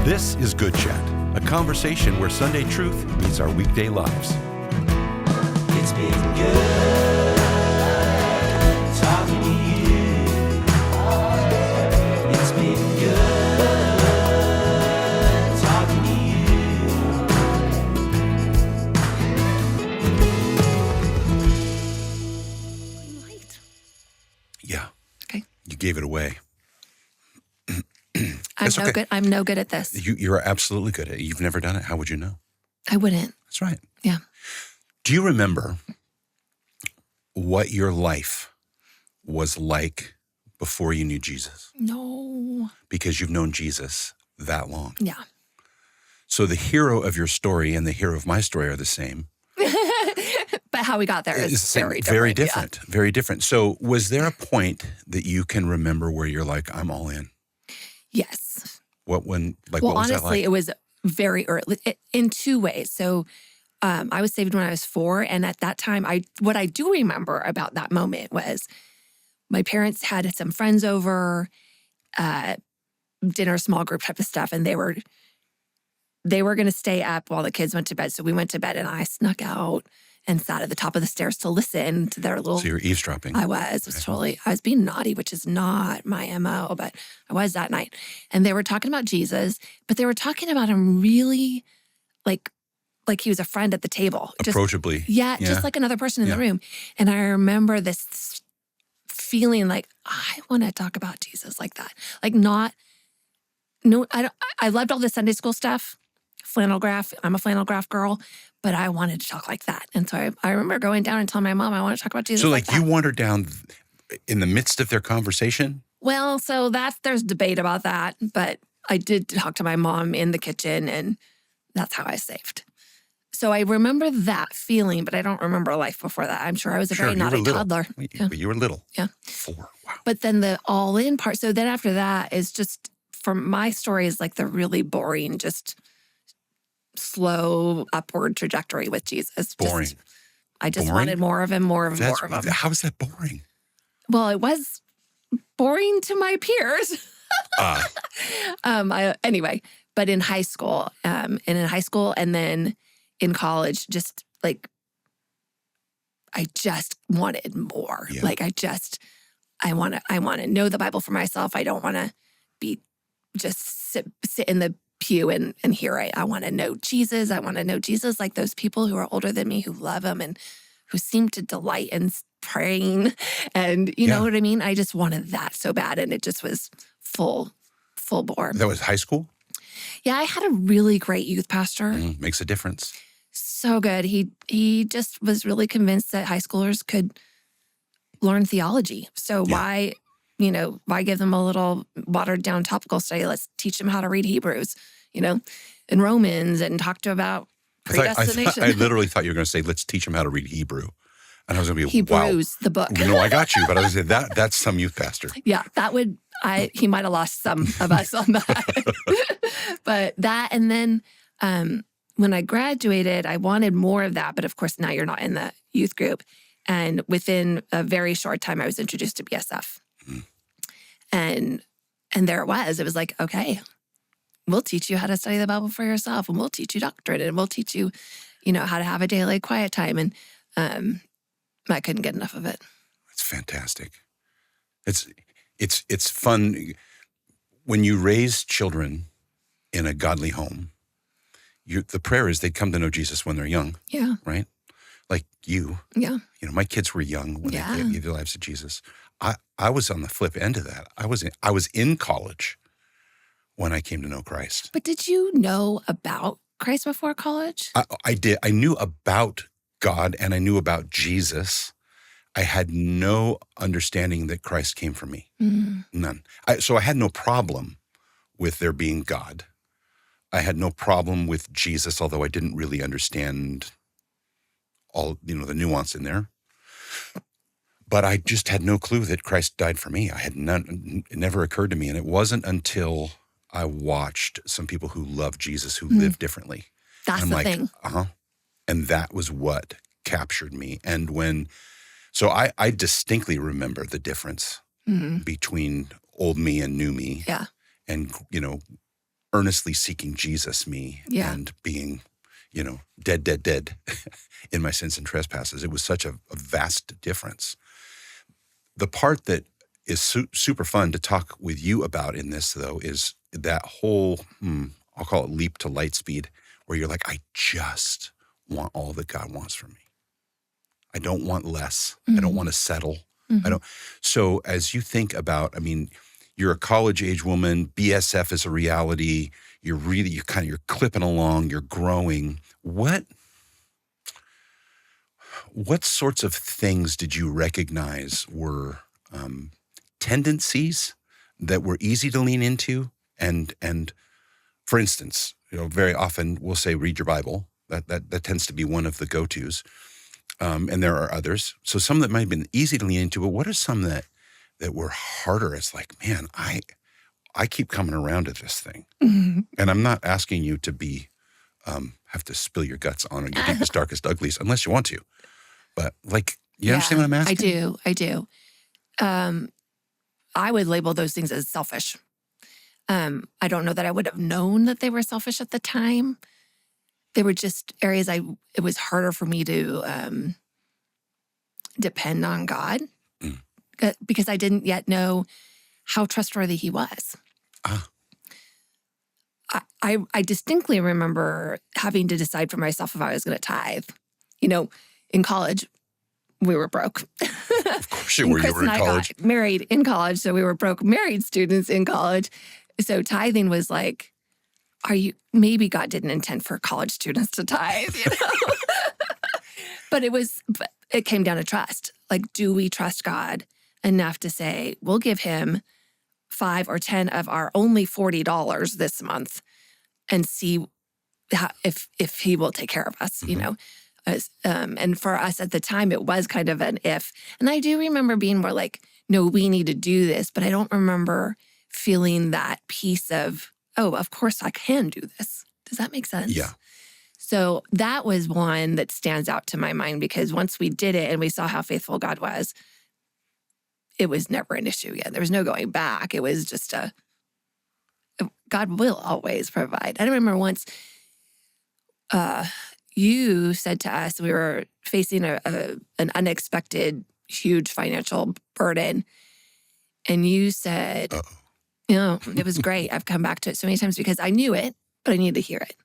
This is Good Chat, a conversation where Sunday truth meets our weekday lives. It's been good talking to you. It's been good talking to you. Yeah. Okay. You gave it away. I'm no good at this. You're absolutely good at it. You've never done it. How would you know? I wouldn't. That's right. Yeah. Do you remember what your life was like before you knew Jesus? No. Because you've known Jesus that long. Yeah. So the hero of your story and the hero of my story are the same. But how we got there is very different. Very different. Yeah. Very different. So was there a point that you can remember where you're like, I'm all in? Yes. What was honestly, that like? It was very early in two ways. So I was saved when I was 4. And at that time, what I do remember about that moment was my parents had some friends over, dinner, small group type of stuff. And they were going to stay up while the kids went to bed. So we went to bed and I snuck out and sat at the top of the stairs to listen to their little... So you were eavesdropping. I was. I was being naughty, which is not my MO, but I was that night. And they were talking about Jesus, but they were talking about him really like he was a friend at the table. Approachably. Just like another person in the room. And I remember this feeling like, I want to talk about Jesus like that. I loved all the Sunday school stuff. Flannel graph. I'm a flannel graph girl, but I wanted to talk like that. And so I remember going down and telling my mom, I want to talk about Jesus. So like you wandered down in the midst of their conversation? Well, so there's debate about that, but I did talk to my mom in the kitchen and that's how I saved. So I remember that feeling, but I don't remember life before that. I'm sure I was a very naughty toddler. But you were little. Yeah. 4, wow. But then the all in part. So then after that is just, from my story, is like the really boring, just slow upward trajectory with Jesus. Boring. I just wanted more of him, more of him. How is that boring? Well, it was boring to my peers. Anyway, but in high school, and then in college, just like, I just wanted more. Yeah. Like, I want to know the Bible for myself. I don't want to be just sit in the pew and hear it. I want to know Jesus. I want to know Jesus like those people who are older than me, who love him and who seem to delight in praying. And you know what I mean? I just wanted that so bad. And it just was full bore. That was high school? Yeah, I had a really great youth pastor. Makes a difference. So good. He just was really convinced that high schoolers could learn theology. So why give them a little watered down topical study? Let's teach them how to read Hebrews, and Romans, and talk to about predestination. I literally thought you were going to say, let's teach them how to read Hebrew. And I was going to be, Hebrews, wow. the book. No, I got you. But I was going to say, that's some youth pastor. Yeah, he might have lost some of us on that. But that, and then when I graduated, I wanted more of that. But of course, now you're not in the youth group. And within a very short time, I was introduced to BSF. And there it was. It was like, okay, we'll teach you how to study the Bible for yourself, and we'll teach you doctrine, and we'll teach you, how to have a daily quiet time. And I couldn't get enough of it. It's fantastic. It's fun when you raise children in a godly home. The prayer is they come to know Jesus when they're young. Yeah. Right? Like you. Yeah. My kids were young when they gave their lives to Jesus. I was on the flip end of that. I was in college when I came to know Christ. But did you know about Christ before college? I did. I knew about God and I knew about Jesus. I had no understanding that Christ came for me. Mm-hmm. None. So I had no problem with there being God. I had no problem with Jesus, although I didn't really understand all, the nuance in there. But I just had no clue that Christ died for me. It never occurred to me. And it wasn't until I watched some people who love Jesus, who live differently. That's the thing. And that was what captured me. And so I distinctly remember the difference between old me and new me. Yeah. And, earnestly seeking Jesus me Yeah. and being, dead in my sins and trespasses. It was such a vast difference. The part that is super fun to talk with you about in this, though, is that whole, I'll call it leap to light speed, where you're like, I just want all that God wants from me. I don't want less. I don't want to settle. I don't. So as you think about, you're a college age woman, BSF is a reality. You're clipping along, you're growing. What sorts of things did you recognize were tendencies that were easy to lean into? And for instance, very often we'll say, read your Bible. That tends to be one of the go-tos. And there are others. So some that might have been easy to lean into, but what are some that were harder? It's like, man, I keep coming around to this thing. And I'm not asking you to be, have to spill your guts on your deepest, darkest, ugliest, unless you want to. But you understand what I'm asking? I do. I would label those things as selfish. I don't know that I would have known that they were selfish at the time. They were just areas it was harder for me to depend on God because I didn't yet know how trustworthy he was. I distinctly remember having to decide for myself if I was going to tithe. In college, we were broke. Of course you were. Chris You were in and I college. got married in college, so we were broke married students in college. So tithing was like, maybe God didn't intend for college students to tithe, But it came down to trust. Like, do we trust God enough to say, we'll give him 5 or 10 of our only $40 this month and see if he will take care of us, And for us at the time, it was kind of an if. And I do remember being more like, no, we need to do this. But I don't remember feeling that piece of, oh, of course I can do this. Does that make sense? Yeah. So that was one that stands out to my mind because once we did it and we saw how faithful God was, it was never an issue again. There was no going back. It was just God will always provide. I remember once you said to us, we were facing an unexpected, huge financial burden. And you said, it was great. I've come back to it so many times because I knew it, but I needed to hear it.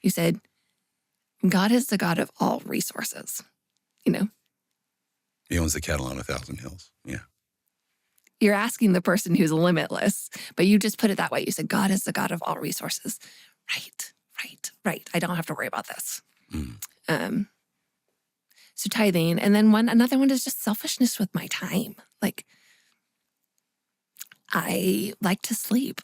You said, God is the God of all resources, He owns the cattle on 1,000 hills. Yeah. You're asking the person who's limitless, but you just put it that way. You said, God is the God of all resources. Right. I don't have to worry about this. So tithing. And then another one is just selfishness with my time. Like, I like to sleep.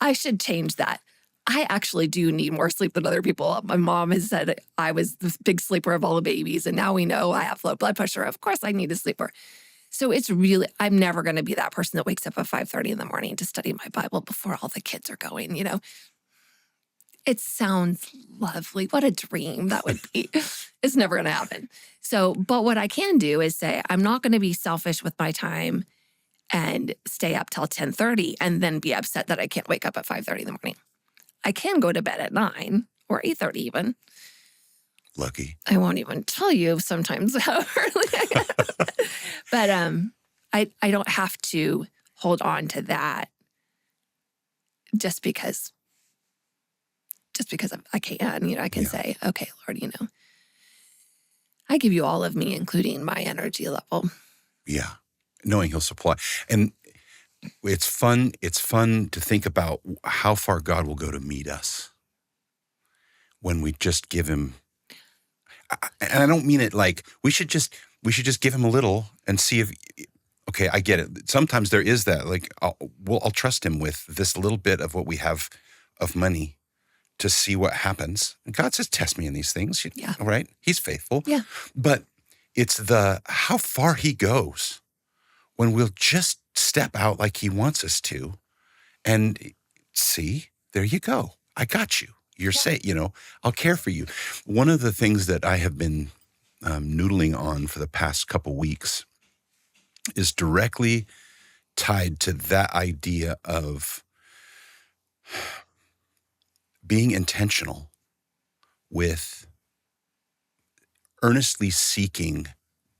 I should change that. I actually do need more sleep than other people. My mom has said I was the big sleeper of all the babies, and now we know I have low blood pressure. Of course I need to sleep more. So it's really, I'm never going to be that person that wakes up at 5:30 in the morning to study my Bible before all the kids are going, It sounds lovely. What a dream that would be. It's never going to happen. So, but what I can do is say, I'm not going to be selfish with my time and stay up till 10:30 and then be upset that I can't wake up at 5:30 in the morning. I can go to bed at 9 or 8:30 even. Lucky. I won't even tell you sometimes how early I get. But I don't have to hold on to that just because I can. I can say, okay, Lord, I give you all of me, including my energy level. Yeah. Knowing he'll supply. And it's fun to think about how far God will go to meet us when we just give him. And I don't mean it like we should just give him a little and see if, okay, I get it. Sometimes there is that, like, I'll trust him with this little bit of what we have of money to see what happens. And God says, test me in these things. Yeah. Right? He's faithful. Yeah. But it's how far he goes when we'll just step out like he wants us to and see, there you go. I got you. You're safe, I'll care for you. One of the things that I have been noodling on for the past couple weeks is directly tied to that idea of being intentional with earnestly seeking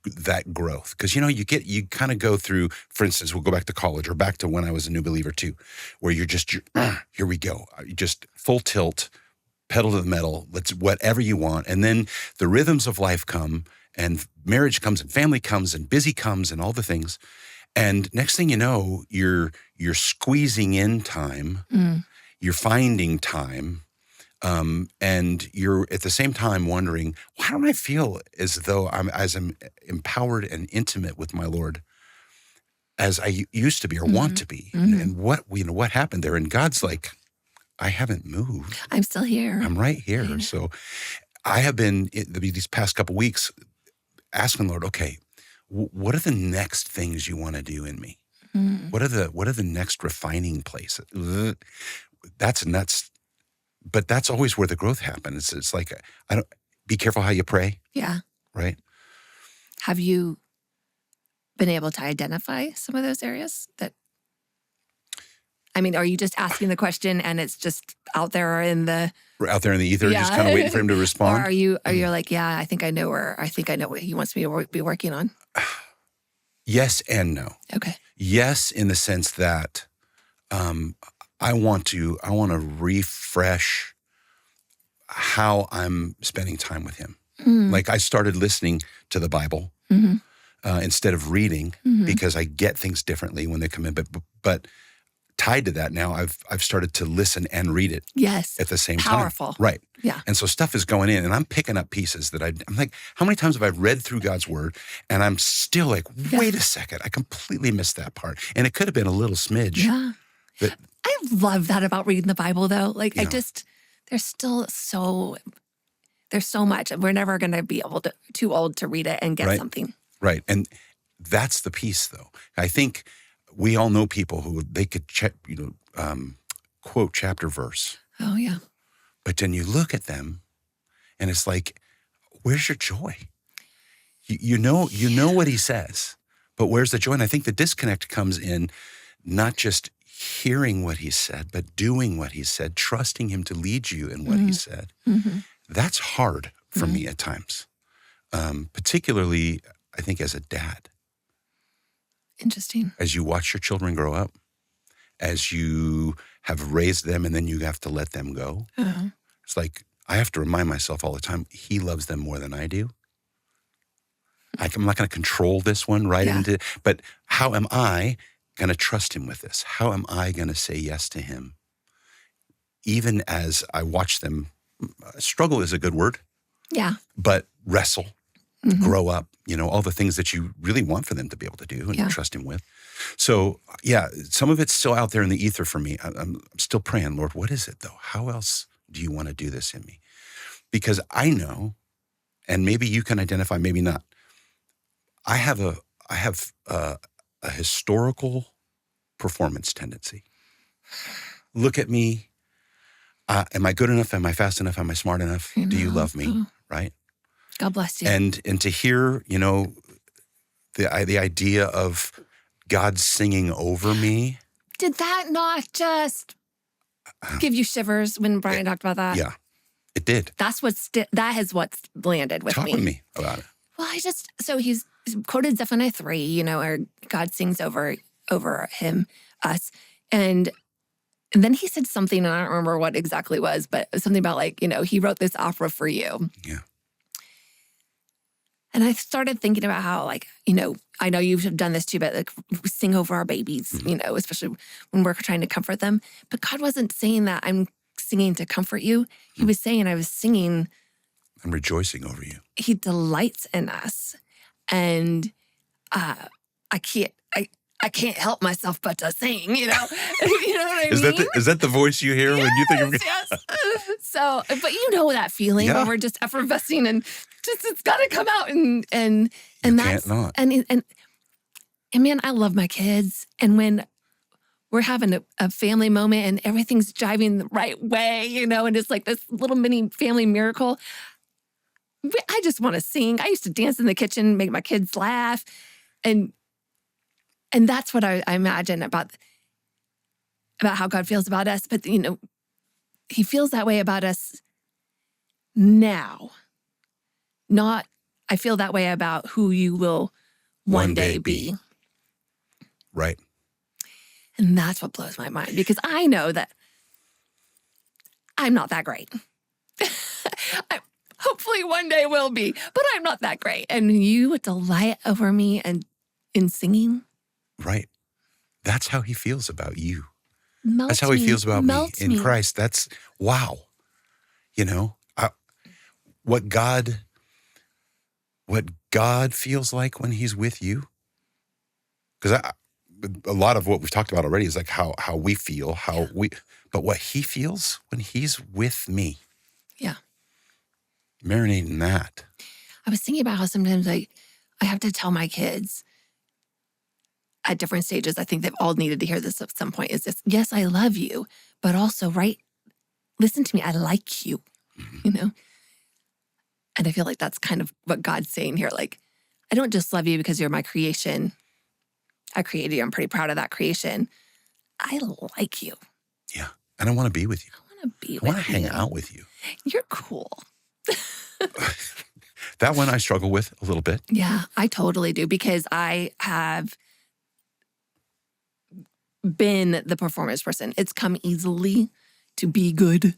that growth. Because, you kind of go through, for instance, we'll go back to college or back to when I was a new believer too, where you're here we go. You just full tilt, pedal to the metal, let's whatever you want. And then the rhythms of life come and marriage comes and family comes and busy comes and all the things. And next thing you know, you're squeezing in time, you're finding time, and you're at the same time wondering, why don't I feel as though I'm empowered and intimate with my Lord as I used to be or want to be? And what happened there? And God's like, I haven't moved. I'm still here. I'm right here. So I have been these past couple weeks asking Lord, okay, what are the next things you want to do in me? What are the next refining places? That's nuts. But that's always where the growth happens. It's like, be careful how you pray. Yeah. Right. Have you been able to identify some of those areas are you just asking the question and it's just out there in the ether, just kind of waiting for him to respond? Or are you like, yeah, I think I know what he wants me to be working on? Yes and no. Okay. Yes, in the sense that I want to refresh how I'm spending time with him. Like I started listening to the Bible instead of reading because I get things differently when they come in. But tied to that now, I've started to listen and read it. Yes. At the same Powerful. time. Right. Yeah. And so stuff is going in and I'm picking up pieces that I'm like, how many times have I read through God's word and I'm still like, wait a second, I completely missed that part. And it could have been a little smidge. Yeah. I love that about reading the Bible though. Like there's so much. We're never going to be too old to read it and get something. Right. And that's the piece though. I think we all know people who they could quote chapter verse. Oh yeah. But then you look at them and it's like, where's your joy? You know what he says, but where's the joy? And I think the disconnect comes in not just hearing what he said, but doing what he said, trusting him to lead you in what he said. That's hard for me at times, particularly I think as a dad. Interesting. As you watch your children grow up, as you have raised them and then you have to let them go. It's like, I have to remind myself all the time, he loves them more than I do. I'm not going to control this one but how am I going to trust him with this? How am I going to say yes to him? Even as I watch them struggle is a good word. Yeah. But wrestle, grow up, all the things that you really want for them to be able to do and trust him with. So, some of it's still out there in the ether for me. I'm still praying, Lord, what is it though? How else do you want to do this in me? Because I know, and maybe you can identify, maybe not. I have a historical performance tendency. Look at me. Am I good enough? Am I fast enough? Am I smart enough? Do you love me? Right? God bless you. And to hear, the idea of God singing over me. Did that not just give you shivers when Brian talked about that? Yeah, it did. That is what's landed with me. Talk with me about it. Well, so he's quoted Zephaniah 3, where God sings over him, us. And then he said something, and I don't remember what exactly it was, but something about he wrote this opera for you. Yeah. And I started thinking about how, I know you've done this too, but we sing over our babies, especially when we're trying to comfort them. But God wasn't saying that I'm singing to comfort you. He was saying I was singing. I'm rejoicing over you. He delights in us. And I can't help myself but to sing, you know? You know what I mean? Is that the voice you hear when you think of yes. So, but that feeling where we're just effervescing and just it's got to come out and that's not. And man, I love my kids, and when we're having a family moment and everything's jiving the right way, and it's like this little mini family miracle. I just want to sing. I used to dance in the kitchen, make my kids laugh, and that's what I imagine about. about how God feels about us, but he feels that way about us now. Not, I feel that way about who you will one day be. Right. And that's what blows my mind, because I know that I'm not that great. I hopefully one day will be, but I'm not that great. And you delight over me and in singing. Right. That's how he feels about you. Melts That's how he me, feels about me melts in me. Christ. That's, wow. What God feels like when he's with you. Because a lot of what we've talked about already is like how we feel, but what he feels when he's with me. Yeah. Marinate in that. I was thinking about how sometimes I have to tell my kids at different stages, I think they've all needed to hear this at some point, is this, yes, I love you, but also, listen to me, I like you, And I feel like that's kind of what God's saying here. Like, I don't just love you because you're my creation. I created you. I'm pretty proud of that creation. I like you. Yeah. And I want to be with you. I want to be with I you. want to hang out with you. You're cool. That one I struggle with a little bit. Yeah, I totally do, because I have been the performance person. It's come easily to be good.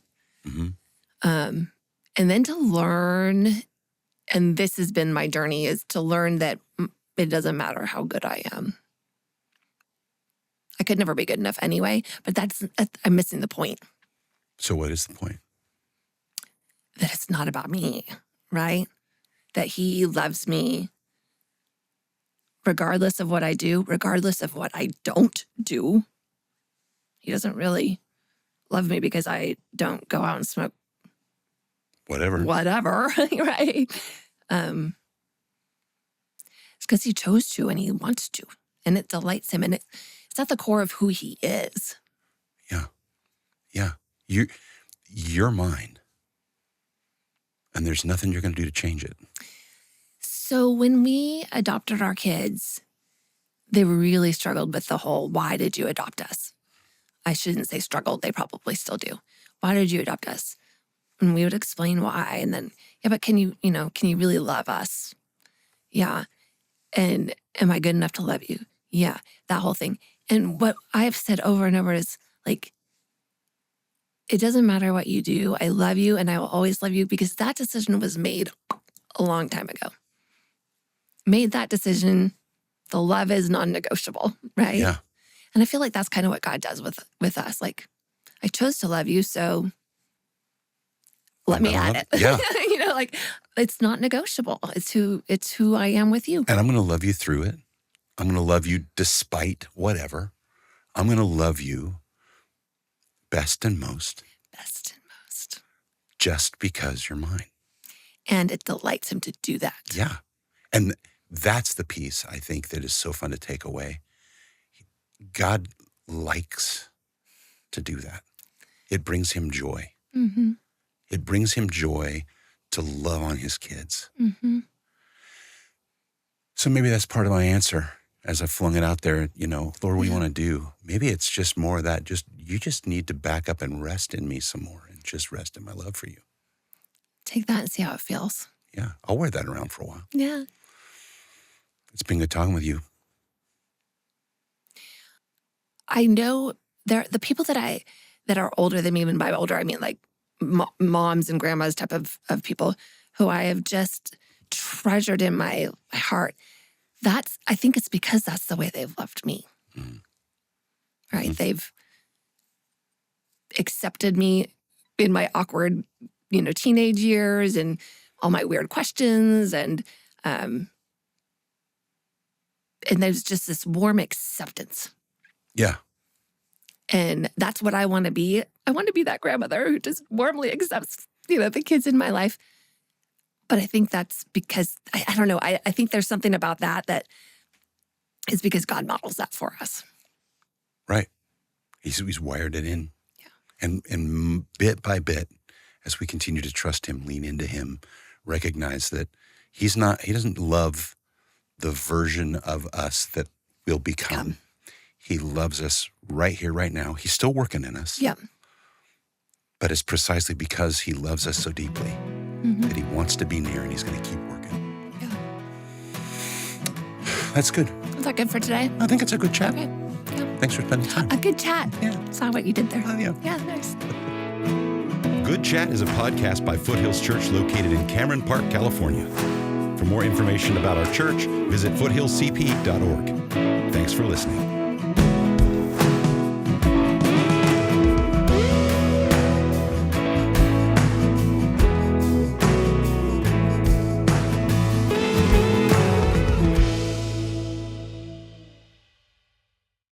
Mm-hmm. And then to learn, and this has been my journey, is to learn that it doesn't matter how good I am. I could never be good enough anyway, but I'm missing the point. So what is the point? That it's not about me, right? That he loves me regardless of what I do, regardless of what I don't do. He doesn't really love me because I don't go out and smoke Whatever, right? It's because he chose to and he wants to, and it delights him, and it's at the core of who he is. Yeah. Yeah. You're mine. And there's nothing you're going to do to change it. So when we adopted our kids, they really struggled with the whole, why did you adopt us? I shouldn't say struggled. They probably still do. Why did you adopt us? And we would explain why. And then, yeah, but can you really love us? Yeah. And am I good enough to love you? Yeah. That whole thing. And what I have said over and over is like, it doesn't matter what you do. I love you and I will always love you, because that decision was made a long time ago. Made that decision. The love is non-negotiable, right? Yeah. And I feel like that's kind of what God does with us. Like, I chose to love you, so let me at it. Yeah. Like, it's not negotiable. It's who I am with you. And I'm going to love you through it. I'm going to love you despite whatever. I'm going to love you best and most. Best and most. Just because you're mine. And it delights him to do that. Yeah. And that's the piece, I think, that is so fun to take away. God likes to do that. It brings him joy. Mm-hmm. It brings him joy to love on his kids. Mm-hmm. So maybe that's part of my answer as I flung it out there, Lord, what do you want to do? Maybe it's just more of that, you just need to back up and rest in me some more and just rest in my love for you. Take that and see how it feels. Yeah, I'll wear that around for a while. Yeah. It's been good talking with you. I know the people that are older than me, and by older, I mean like moms and grandmas type of people who I have just treasured in my heart. I think it's because that's the way they've loved me. Mm. Right? Mm. They've accepted me in my awkward, teenage years and all my weird questions, and there's just this warm acceptance. Yeah. And that's what I want to be. I want to be that grandmother who just warmly accepts, the kids in my life. But I think that's because, I don't know, I think there's something about that is because God models that for us. Right. He's wired it in. Yeah. And bit by bit, as we continue to trust him, lean into him, recognize that he doesn't love the version of us that we'll become. He loves us right here, right now. He's still working in us. Yeah. But it's precisely because he loves us so deeply that he wants to be near, and he's going to keep working. Yeah. That's good. Is that good for today? I think it's a good chat. Okay. Yeah. Thanks for spending time. A good chat. Yeah. Saw what you did there. Oh, yeah. Yeah, nice. Good Chat is a podcast by Foothills Church located in Cameron Park, California. For more information about our church, visit foothillscp.org. Thanks for listening.